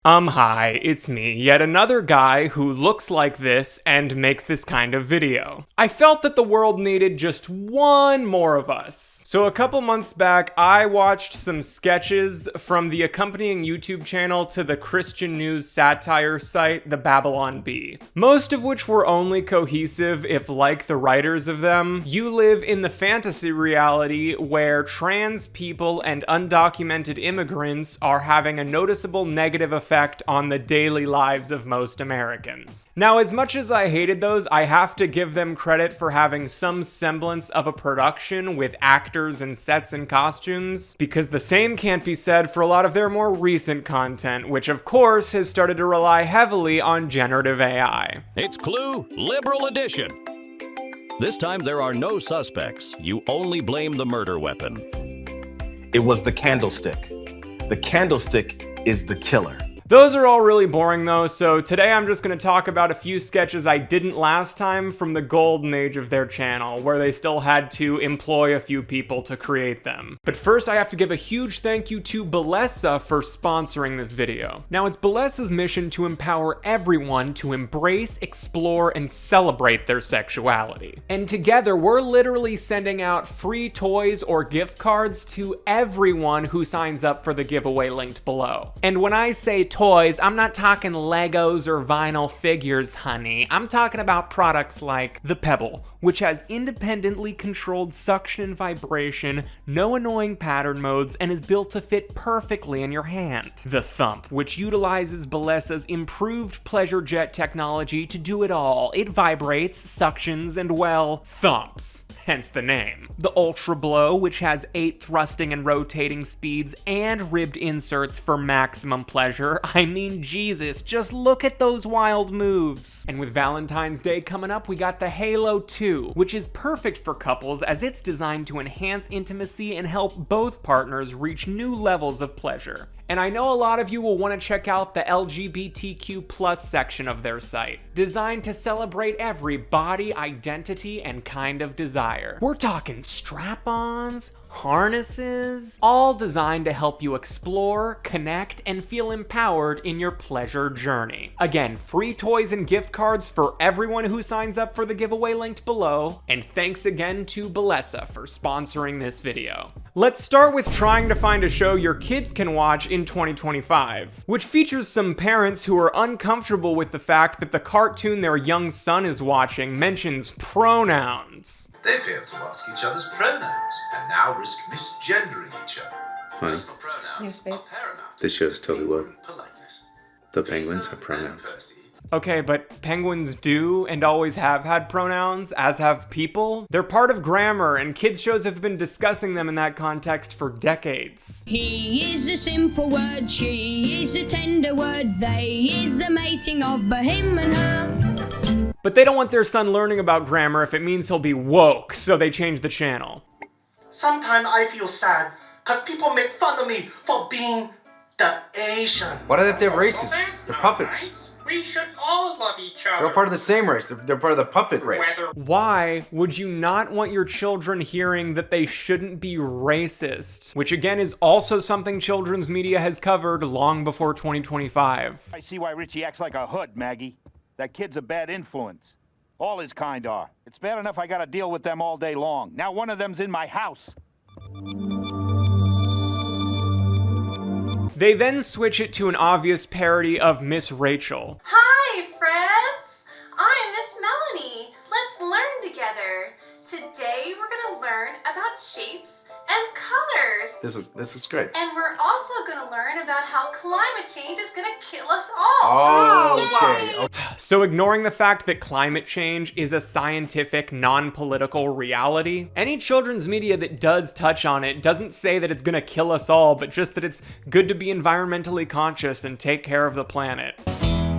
Hi, it's me, yet another guy who looks like this and makes this kind of video. I felt that the world needed just one more of us. So a couple months back, I watched some sketches from the accompanying YouTube channel to the Christian news satire site, the Babylon Bee. Most of which were only cohesive if, like the writers of them, you live in the fantasy reality where trans people and undocumented immigrants are having a noticeable negative effect on the daily lives of most Americans. Now, as much as I hated those, I have to give them credit for having some semblance of a production with actors and sets and costumes, because the same can't be said for a lot of their more recent content, which of course has started to rely heavily on generative AI. It's Clue Liberal Edition. This time there are no suspects. You only blame the murder weapon. It was the candlestick. The candlestick is the killer. Those are all really boring though, so today I'm just going to talk about a few sketches I didn't last time from the golden age of their channel, where they still had to employ a few people to create them. But first I have to give a huge thank you to Bellesa for sponsoring this video. Now, it's Bellesa's mission to empower everyone to embrace, explore, and celebrate their sexuality. And together we're literally sending out free toys or gift cards to everyone who signs up for the giveaway linked below. And when I say toys, I'm not talking Legos or vinyl figures, honey. I'm talking about products like the Pebble, which has independently controlled suction and vibration, no annoying pattern modes, and is built to fit perfectly in your hand. The Thump, which utilizes Bellesa's improved pleasure jet technology to do it all. It vibrates, suctions, and well, thumps. Hence the name. The Ultra Blow, which has 8 thrusting and rotating speeds and ribbed inserts for maximum pleasure. I mean, Jesus, just look at those wild moves. And with Valentine's Day coming up, we got the Halo 2, which is perfect for couples as it's designed to enhance intimacy and help both partners reach new levels of pleasure. And I know a lot of you will want to check out the LGBTQ+ section of their site, designed to celebrate every body, identity, and kind of desire. We're talking strap-ons, harnesses, all designed to help you explore, connect, and feel empowered in your pleasure journey. Again, free toys and gift cards for everyone who signs up for the giveaway linked below, and thanks again to Bellesa for sponsoring this video. Let's start with trying to find a show your kids can watch in 2025, which features some parents who are uncomfortable with the fact that the cartoon their young son is watching mentions pronouns. They fail to ask each other's pronouns and now risk misgendering each other. Honey. Personal pronouns Yes, babe. are paramount. This show's totally woke. Politeness. The penguins Peter have pronouns. and Percy. Okay, but penguins do and always have had pronouns, as have people. They're part of grammar, and kids' shows have been discussing them in that context for decades. He is a simple word, she is a tender word, they is the mating of a him and her. But they don't want their son learning about grammar if it means he'll be woke, so they changed the channel. Sometimes I feel sad because people make fun of me for being the Asian. Why do they have to have races? They're puppets. Nice. We should all love each other. They're all part of the same race. They're part of the puppet race. Why would you not want your children hearing that they shouldn't be racist? Which again is also something children's media has covered long before 2025. I see why Richie acts like a hood, Maggie. That kid's a bad influence. All his kind are. It's bad enough I gotta deal with them all day long. Now one of them's in my house. They then switch it to an obvious parody of Miss Rachel. Hi, friends! I'm Miss Melanie. Let's learn together. Today we're gonna learn about shapes and colors. This is great. And we're also gonna learn about how climate change is gonna kill us all. Oh, Yay! okay. So ignoring the fact that climate change is a scientific, non-political reality, any children's media that does touch on it doesn't say that it's gonna kill us all, but just that it's good to be environmentally conscious and take care of the planet.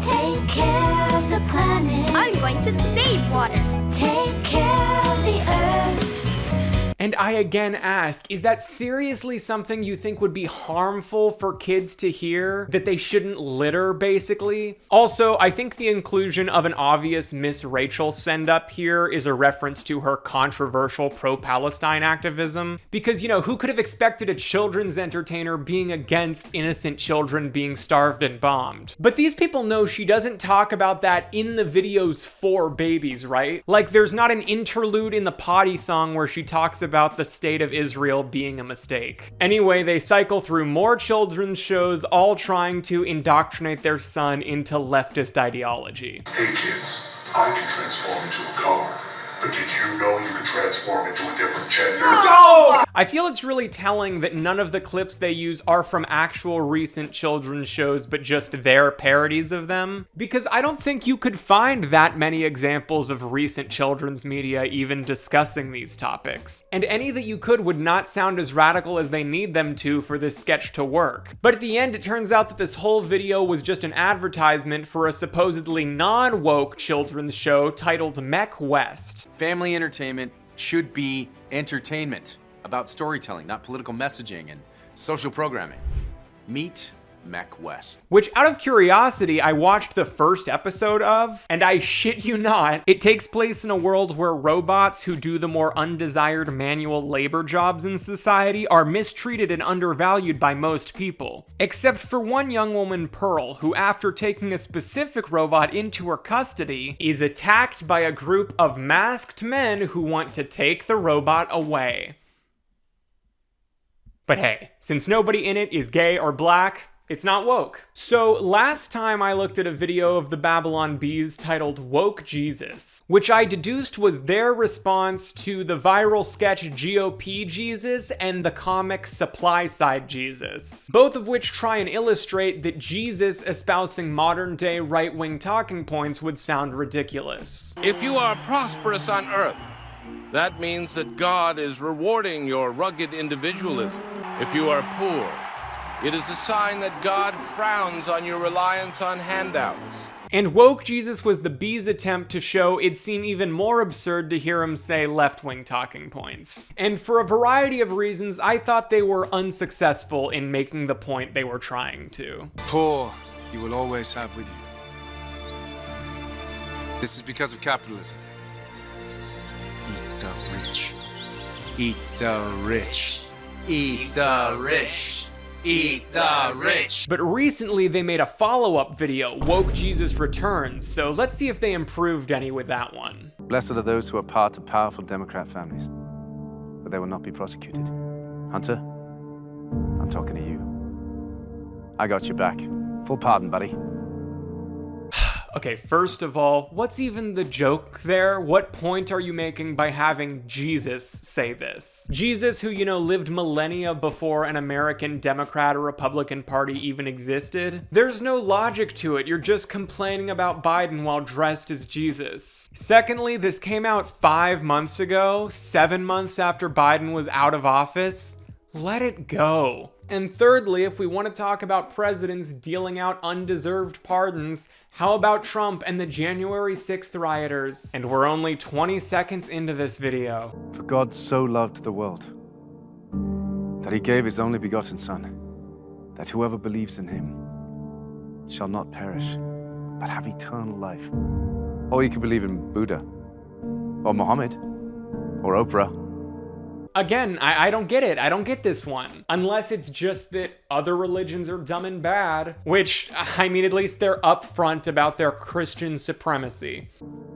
Take care of the planet. I'm going to save water. Take care of the earth. And I again ask, is that seriously something you think would be harmful for kids to hear? That they shouldn't litter, basically? Also, I think the inclusion of an obvious Miss Rachel send-up here is a reference to her controversial pro-Palestine activism. Because, you know, who could have expected a children's entertainer being against innocent children being starved and bombed? But these people know she doesn't talk about that in the videos for babies, right? Like, there's not an interlude in the potty song where she talks about the state of Israel being a mistake. Anyway, they cycle through more children's shows, all trying to indoctrinate their son into leftist ideology. Hey kids, I can transform into a car. But did you know you can transform into a different gender? No! I feel it's really telling that none of the clips they use are from actual recent children's shows, but just their parodies of them. Because I don't think you could find that many examples of recent children's media even discussing these topics. And any that you could would not sound as radical as they need them to for this sketch to work. But at the end, it turns out that this whole video was just an advertisement for a supposedly non-woke children's show titled Mech West. Family entertainment should be entertainment about storytelling, not political messaging and social programming. Meet Mech West. Which, out of curiosity, I watched the first episode of, and I shit you not, it takes place in a world where robots who do the more undesired manual labor jobs in society are mistreated and undervalued by most people. Except for one young woman, Pearl, who after taking a specific robot into her custody, is attacked by a group of masked men who want to take the robot away. But hey, since nobody in it is gay or black, it's not woke. So last time I looked at a video of the Babylon Bees titled Woke Jesus, which I deduced was their response to the viral sketch GOP Jesus and the comic Supply Side Jesus, both of which try and illustrate that Jesus espousing modern day right-wing talking points would sound ridiculous. If you are prosperous on earth, that means that God is rewarding your rugged individualism. If you are poor, it is a sign that God frowns on your reliance on handouts. And woke Jesus was the Bees' attempt to show it'd seem even more absurd to hear him say left-wing talking points. And for a variety of reasons, I thought they were unsuccessful in making the point they were trying to. Poor you will always have with you. This is because of capitalism. Eat the rich. Eat the rich. Eat the rich. Eat the rich. But recently they made a follow-up video, Woke Jesus Returns, so let's see if they improved any with that one. Blessed are those who are part of powerful Democrat families, but they will not be prosecuted. Hunter, I'm talking to you. I got your back. Full pardon, buddy. Okay, first of all, what's even the joke there? What point are you making by having Jesus say this? Jesus, who, you know, lived millennia before an American Democrat or Republican Party even existed? There's no logic to it. You're just complaining about Biden while dressed as Jesus. Secondly, this came out 5 months ago, 7 months after Biden was out of office. Let it go. And thirdly, if we want to talk about presidents dealing out undeserved pardons, how about Trump and the January 6th rioters? And we're only 20 seconds into this video. For God so loved the world that he gave his only begotten Son, that whoever believes in him shall not perish, but have eternal life. Or you could believe in Buddha, or Muhammad, or Oprah. Again, I don't get it. I don't get this one. Unless it's just that other religions are dumb and bad, which, I mean, at least they're upfront about their Christian supremacy.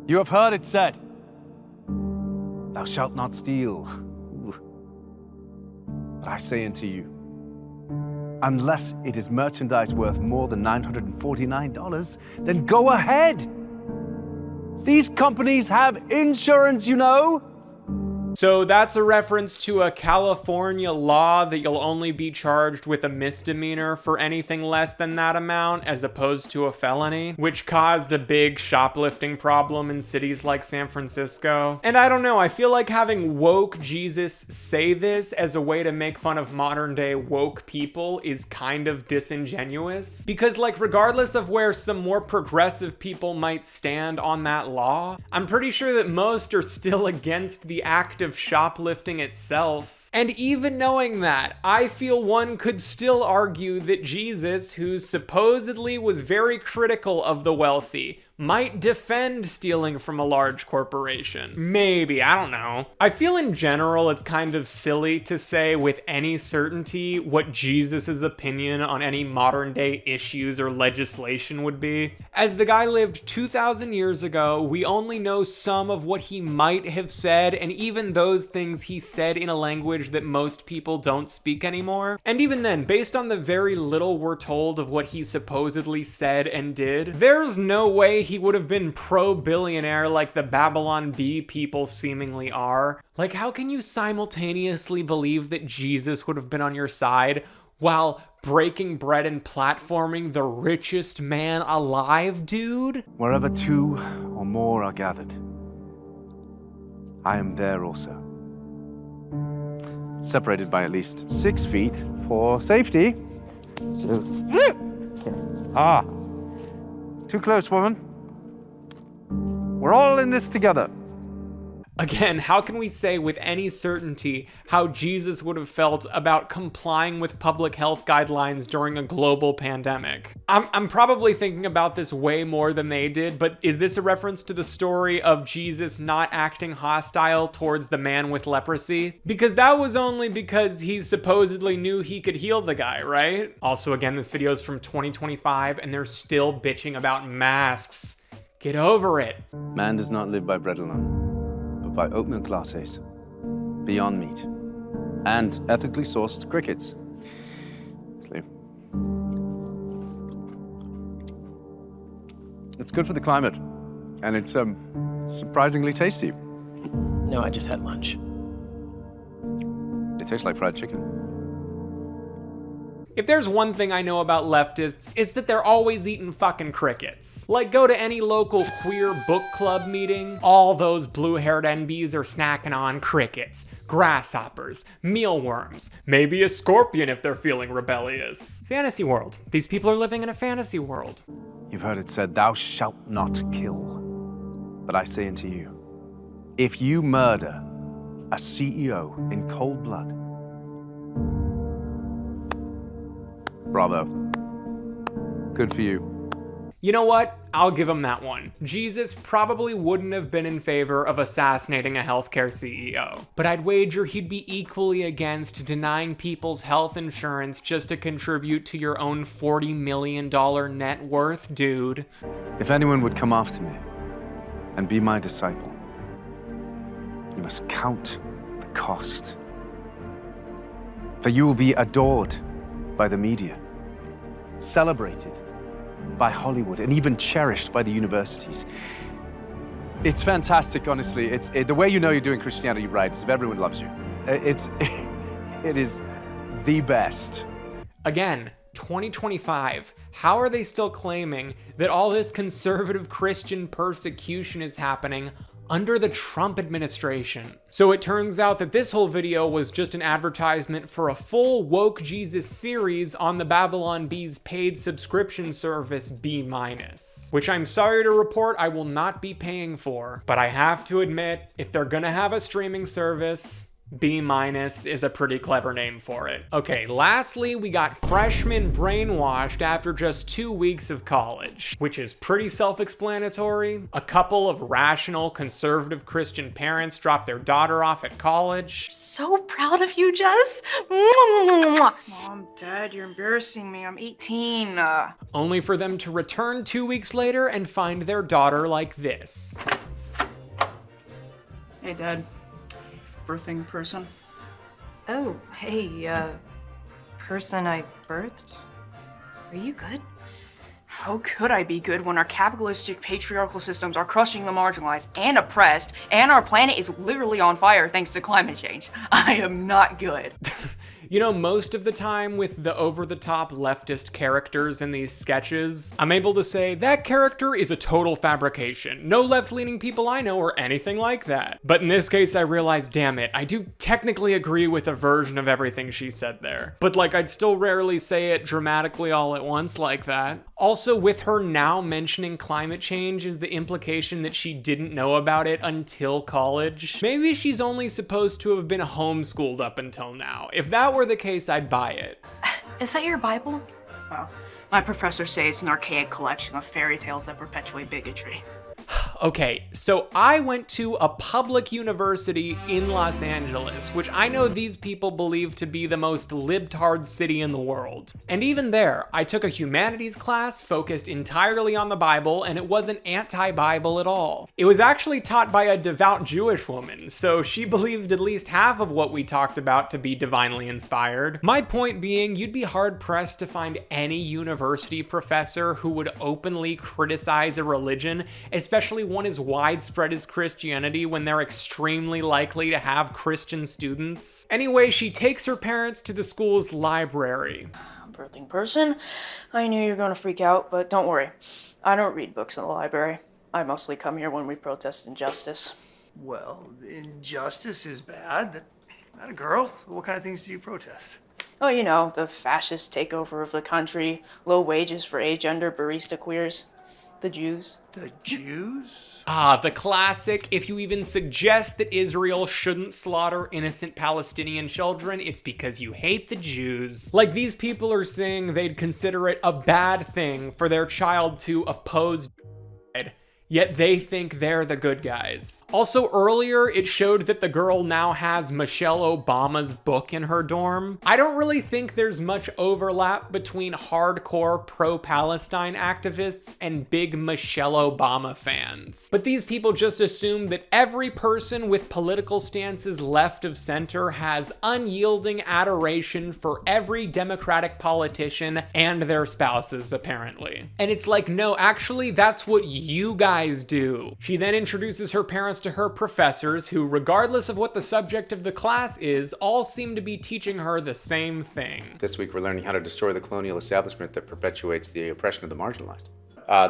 You have heard it said, thou shalt not steal. But I say unto you, unless it is merchandise worth more than $949, then go ahead. These companies have insurance, you know. So that's a reference to a California law that you'll only be charged with a misdemeanor for anything less than that amount, as opposed to a felony, which caused a big shoplifting problem in cities like San Francisco. And I don't know, I feel like having woke Jesus say this as a way to make fun of modern day woke people is kind of disingenuous. Because, like, regardless of where some more progressive people might stand on that law, I'm pretty sure that most are still against the act act of shoplifting itself. And even knowing that, I feel one could still argue that Jesus, who supposedly was very critical of the wealthy, might defend stealing from a large corporation. Maybe, I don't know. I feel in general it's kind of silly to say with any certainty what Jesus's opinion on any modern day issues or legislation would be. As the guy lived 2,000 years ago, we only know some of what he might have said, and even those things he said in a language that most people don't speak anymore. And even then, based on the very little we're told of what he supposedly said and did, there's no way he would have been pro-billionaire like the Babylon Bee people seemingly are. Like, how can you simultaneously believe that Jesus would have been on your side while breaking bread and platforming the richest man alive, dude? Wherever two or more are gathered, I am there also. Separated by at least 6 feet for safety. So, too close, woman. We're all in this together. Again, how can we say with any certainty how Jesus would have felt about complying with public health guidelines during a global pandemic? I'm probably thinking about this way more than they did, but is this a reference to the story of Jesus not acting hostile towards the man with leprosy? Because that was only because he supposedly knew he could heal the guy, right? Also, again, this video is from 2025 and they're still bitching about masks. Get over it. Man does not live by bread alone, but by oat milk lattes, Beyond Meat, and ethically sourced crickets. It's good for the climate, and it's surprisingly tasty. No, I just had lunch. They taste like fried chicken. If there's one thing I know about leftists, it's that they're always eating fucking crickets. Like, go to any local queer book club meeting, all those blue-haired NBs are snacking on crickets, grasshoppers, mealworms, maybe a scorpion if they're feeling rebellious. Fantasy world. These people are living in a fantasy world. You've heard it said, thou shalt not kill. But I say unto you, if you murder a CEO in cold blood, bravo. Good for you. You know what? I'll give him that one. Jesus probably wouldn't have been in favor of assassinating a healthcare CEO, but I'd wager he'd be equally against denying people's health insurance just to contribute to your own $40 million net worth, dude. If anyone would come after me and be my disciple, you must count the cost. For you will be adored by the media, celebrated by Hollywood, and even cherished by the universities. It's fantastic, honestly. The way you know you're doing Christianity right is if everyone loves you. It is the best. Again, 2025. How are they still claiming that all this conservative Christian persecution is happening under the Trump administration? So it turns out that this whole video was just an advertisement for a full Woke Jesus series on the Babylon Bee's paid subscription service B-, which I'm sorry to report I will not be paying for. But I have to admit, if they're gonna have a streaming service, B- is a pretty clever name for it. Okay, lastly, we got freshmen brainwashed after just 2 weeks of college, which is pretty self-explanatory. A couple of rational, conservative Christian parents dropped their daughter off at college. So proud of you, Jess. Mom, Dad, you're embarrassing me. I'm 18. Only for them to return 2 weeks later and find their daughter like this. Hey, Dad. Birthing person? Oh, hey, person I birthed? Are you good? How could I be good when our capitalistic patriarchal systems are crushing the marginalized and oppressed, and our planet is literally on fire thanks to climate change? I am not good. You know, most of the time with the over-the-top leftist characters in these sketches, I'm able to say, that character is a total fabrication. No left-leaning people I know are anything like that. But in this case, I realized, damn it, I do technically agree with a version of everything she said there. But like, I'd still rarely say it dramatically all at once like that. Also, with her now mentioning climate change, is the implication that she didn't know about it until college? Maybe she's only supposed to have been homeschooled up until now. If that were the case, I'd buy it. Is that your Bible? Well, my professor says it's an archaic collection of fairy tales that perpetuate bigotry. Okay, so I went to a public university in Los Angeles, which I know these people believe to be the most libtard city in the world. And even there, I took a humanities class focused entirely on the Bible, and it wasn't anti-Bible at all. It was actually taught by a devout Jewish woman, so she believed at least half of what we talked about to be divinely inspired. My point being, you'd be hard-pressed to find any university professor who would openly criticize a religion, especially one as widespread as Christianity, when they're extremely likely to have Christian students. Anyway, she takes her parents to the school's library. Birthing person, I knew you were going to freak out, but don't worry. I don't read books in the library. I mostly come here when we protest injustice. Well, injustice is bad. That a girl? What kind of things do you protest? Oh, you know, the fascist takeover of the country, low wages for agender barista queers. The Jews. The Jews? Ah, the classic, if you even suggest that Israel shouldn't slaughter innocent Palestinian children, it's because you hate the Jews. Like, these people are saying they'd consider it a bad thing for their child to oppose yet they think they're the good guys. Also, earlier, it showed that the girl now has Michelle Obama's book in her dorm. I don't really think there's much overlap between hardcore pro-Palestine activists and big Michelle Obama fans. But these people just assume that every person with political stances left of center has unyielding adoration for every Democratic politician and their spouses, apparently. And it's like, no, actually, that's what you guys do. She then introduces her parents to her professors, who, regardless of what the subject of the class is, all seem to be teaching her the same thing. This week we're learning how to destroy the colonial establishment that perpetuates the oppression of the marginalized.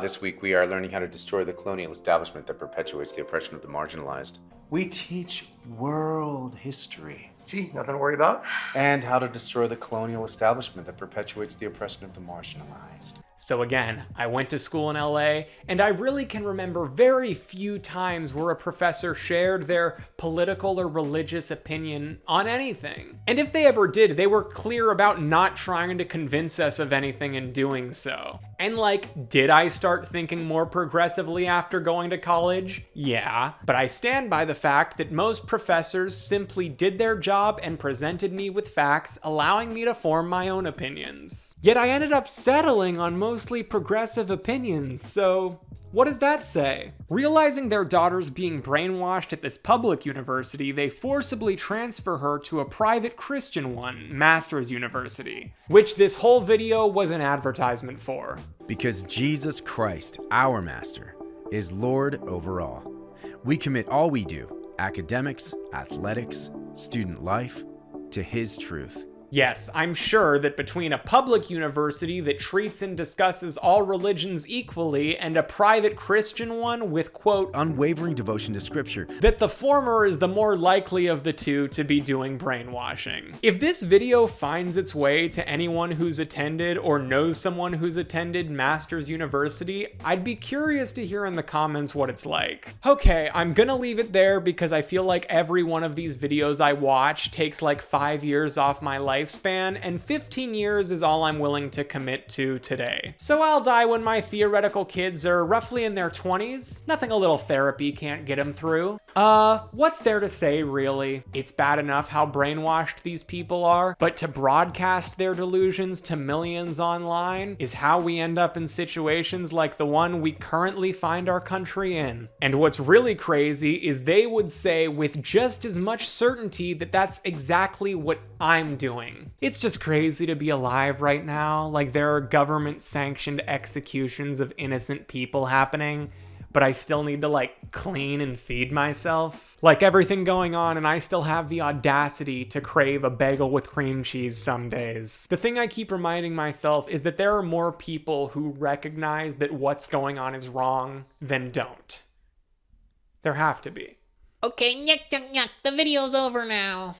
This week we are learning how to destroy the colonial establishment that perpetuates the oppression of the marginalized. We teach world history. See, nothing to worry about. And how to destroy the colonial establishment that perpetuates the oppression of the marginalized. So again, I went to school in LA, and I really can remember very few times where a professor shared their political or religious opinion on anything. And if they ever did, they were clear about not trying to convince us of anything in doing so. And like, did I start thinking more progressively after going to college? Yeah, but I stand by the fact that most professors simply did their job and presented me with facts, allowing me to form my own opinions. Yet I ended up settling on mostly progressive opinions, so what does that say? Realizing their daughter's being brainwashed at this public university, they forcibly transfer her to a private Christian one, Master's University, which this whole video was an advertisement for. Because Jesus Christ, our Master, is Lord over all. We commit all we do, academics, athletics, student life, to His truth. Yes, I'm sure that between a public university that treats and discusses all religions equally and a private Christian one with, quote, unwavering devotion to scripture, that the former is the more likely of the two to be doing brainwashing. If this video finds its way to anyone who's attended or knows someone who's attended Master's University, I'd be curious to hear in the comments what it's like. Okay, I'm gonna leave it there because I feel like every one of these videos I watch takes like 5 years off my lifespan, and 15 years is all I'm willing to commit to today. So I'll die when my theoretical kids are roughly in their 20s. Nothing a little therapy can't get them through. What's there to say, really? It's bad enough how brainwashed these people are, but to broadcast their delusions to millions online is how we end up in situations like the one we currently find our country in. And what's really crazy is they would say with just as much certainty that that's exactly what I'm doing. It's just crazy to be alive right now. Like, there are government-sanctioned executions of innocent people happening, but I still need to, like, clean and feed myself. Like, everything going on, and I still have the audacity to crave a bagel with cream cheese some days. The thing I keep reminding myself is that there are more people who recognize that what's going on is wrong than don't. There have to be. Okay, the video's over now.